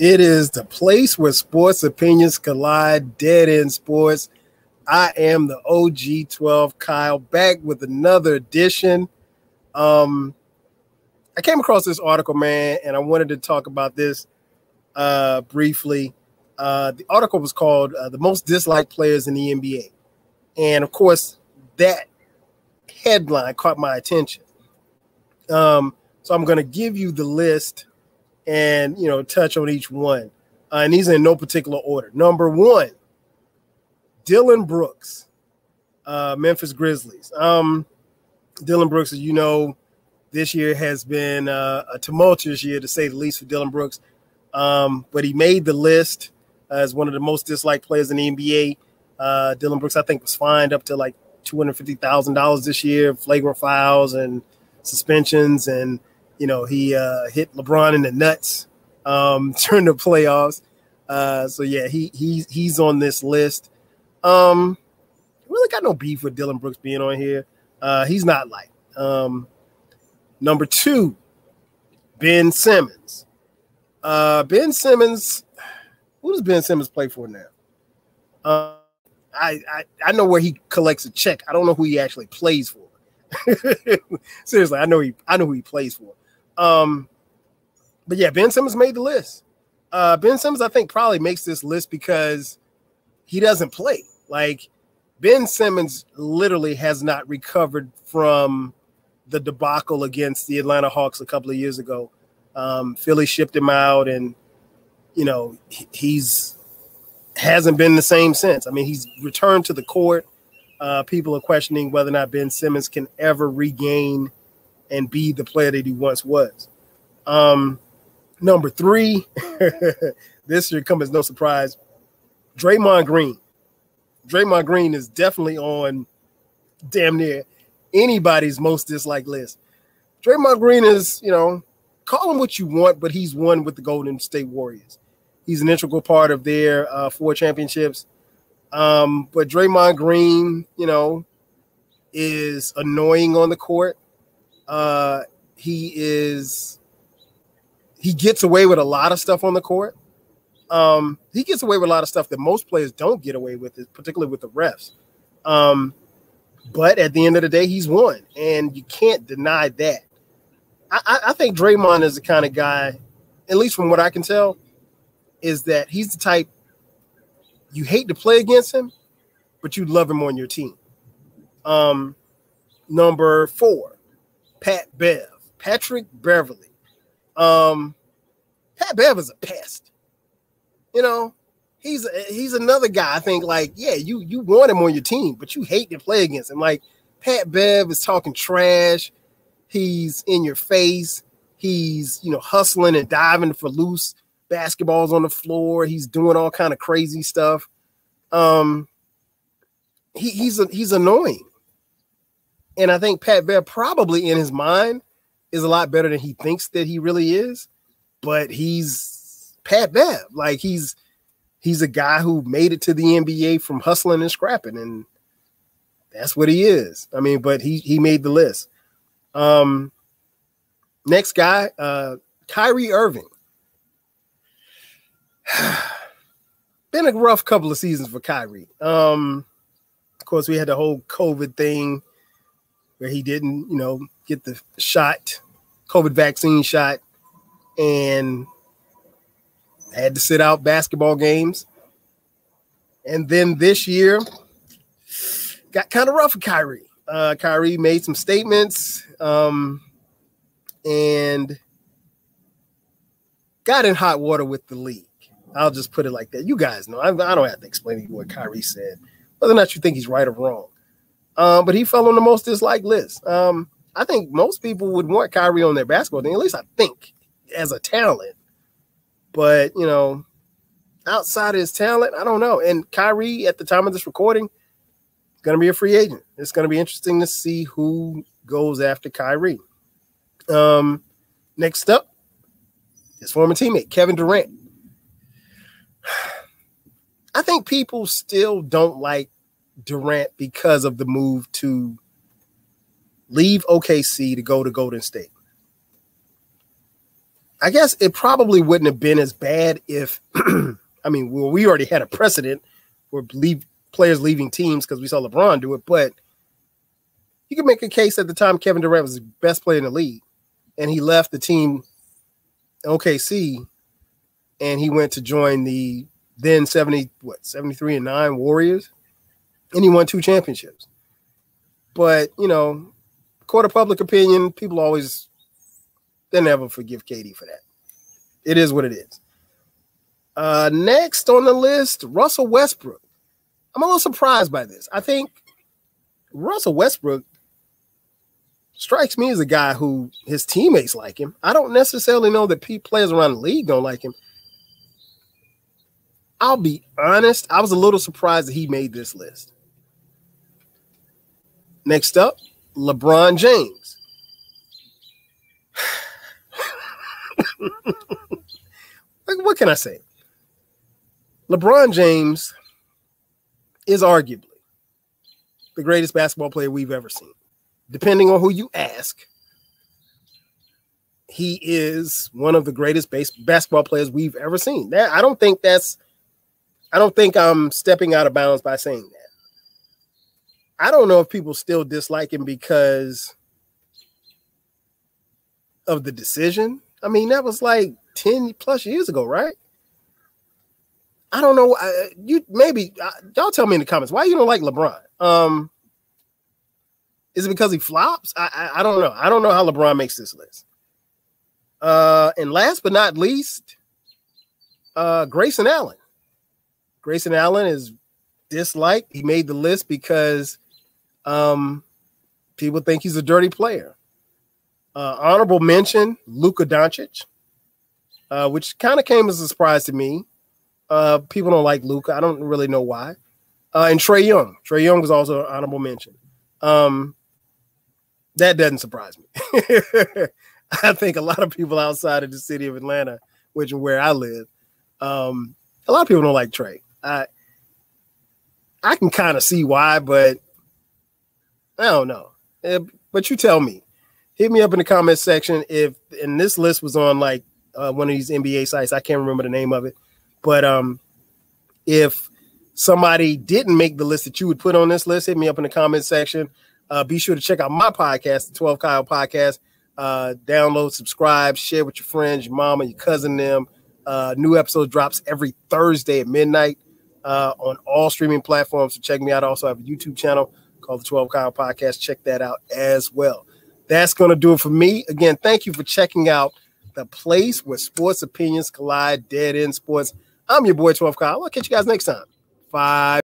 It is the place where sports opinions collide, Dead End Sports. I am the OG12 Kyle, back with another edition. I came across this article, man, and I wanted to talk about this briefly. The article was called The Most Disliked Players in the NBA. And, of course, that headline caught my attention. So I'm going to give you the list and, touch on each one. And these are in no particular order. Number one, Dillon Brooks, Memphis Grizzlies. Dillon Brooks, as you know, this year has been a tumultuous year, to say the least, for Dillon Brooks. But he made the list as one of the most disliked players in the NBA. Dillon Brooks, I think, was fined up to like $250,000 this year, flagrant fouls and suspensions. And, he hit LeBron in the nuts during the playoffs. So, yeah, he's on this list. Really got no beef with Dillon Brooks being on here. He's not liked. Number two, Ben Simmons. Ben Simmons, who does Ben Simmons play for now? I know where he collects a check. I don't know who he actually plays for. Seriously, I know who he plays for. But yeah, Ben Simmons made the list. Ben Simmons, I think, probably makes this list because he doesn't play. Like, Ben Simmons literally has not recovered from the debacle against the Atlanta Hawks a couple of years ago. Philly shipped him out, and he's hasn't been the same since. I mean, he's returned to the court. People are questioning whether or not Ben Simmons can ever regain and be the player that he once was. Number three, this should come as no surprise, Draymond Green. Draymond Green is definitely on damn near anybody's most disliked list. Draymond Green is, call him what you want, but he's won with the Golden State Warriors. He's an integral part of their 4 championships. But Draymond Green, is annoying on the court. He gets away with a lot of stuff on the court. He gets away with a lot of stuff that most players don't get away with, particularly with the refs. But at the end of the day, he's won, and you can't deny that. I think Draymond is the kind of guy, at least from what I can tell, is that he's the type you hate to play against him, but you love him on your team. Number 4, Patrick Beverley. Pat Bev is a pest. He's another guy. I think, like, yeah, you want him on your team, but you hate to play against him. Like, Pat Bev is talking trash. He's in your face. He's, hustling and diving for loose basketballs on the floor. He's doing all kind of crazy stuff. He's annoying. And I think Pat Bev probably in his mind is a lot better than he thinks that he really is. But he's Pat Bev. Like, he's a guy who made it to the NBA from hustling and scrapping, and that's what he is. I mean, but he made the list. Next guy, Kyrie Irving. Been a rough couple of seasons for Kyrie. Of course, we had the whole COVID thing where he didn't, get the shot, COVID vaccine shot, and had to sit out basketball games. And then this year got kind of rough for Kyrie. Kyrie made some statements and got in hot water with the league. I'll just put it like that. You guys know. I don't have to explain to you what Kyrie said, whether or not you think he's right or wrong. But he fell on the most disliked list. I think most people would want Kyrie on their basketball team, at least I think, as a talent. But, outside of his talent, I don't know. And Kyrie, at the time of this recording, is going to be a free agent. It's going to be interesting to see who goes after Kyrie. Next up, his former teammate, Kevin Durant. I think people still don't like Durant because of the move to leave OKC to go to Golden State. I guess it probably wouldn't have been as bad if, I mean, well, we already had a precedent for players leaving teams because we saw LeBron do it, but you can make a case at the time Kevin Durant was the best player in the league, and he left the team OKC, and he went to join the then 73-9 Warriors, and he won 2 championships. But, you know, court of public opinion, people always, they never forgive KD for that. It is what it is. Next on the list, Russell Westbrook. I'm a little surprised by this. I think Russell Westbrook strikes me as a guy who his teammates like him. I don't necessarily know that players around the league don't like him. I'll be honest, I was a little surprised that he made this list. Next up, LeBron James. What can I say? LeBron James is arguably the greatest basketball player we've ever seen. Depending on who you ask, he is one of the greatest basketball players we've ever seen. I don't think I'm stepping out of bounds by saying that. I don't know if people still dislike him because of the decision. I mean, that was like 10 plus years ago, right? I don't know. Y'all tell me in the comments why you don't like LeBron. Is it because he flops? I don't know. I don't know how LeBron makes this list. And last but not least, Grayson Allen. Grayson Allen is disliked. He made the list because people think he's a dirty player. Honorable mention, Luka Doncic, which kind of came as a surprise to me. People don't like Luka. I don't really know why. And Trae Young. Trae Young was also an honorable mention. That doesn't surprise me. I think a lot of people outside of the city of Atlanta, which is where I live, a lot of people don't like Trae. I can kind of see why, but I don't know. But you tell me. Hit me up in the comment section and this list was on like one of these NBA sites. I can't remember the name of it. But if somebody didn't make the list that you would put on this list, hit me up in the comment section. Be sure to check out my podcast, the 12 Kyle Podcast. Download, subscribe, share with your friends, your mama, your cousin, them. New episode drops every Thursday at midnight on all streaming platforms. So check me out. I also have a YouTube channel called the 12 Kyle Podcast. Check that out as well. That's going to do it for me. Again, thank you for checking out the place where sports opinions collide, Dead End Sports. I'm your boy, 12 Kyle. I'll catch you guys next time. 5.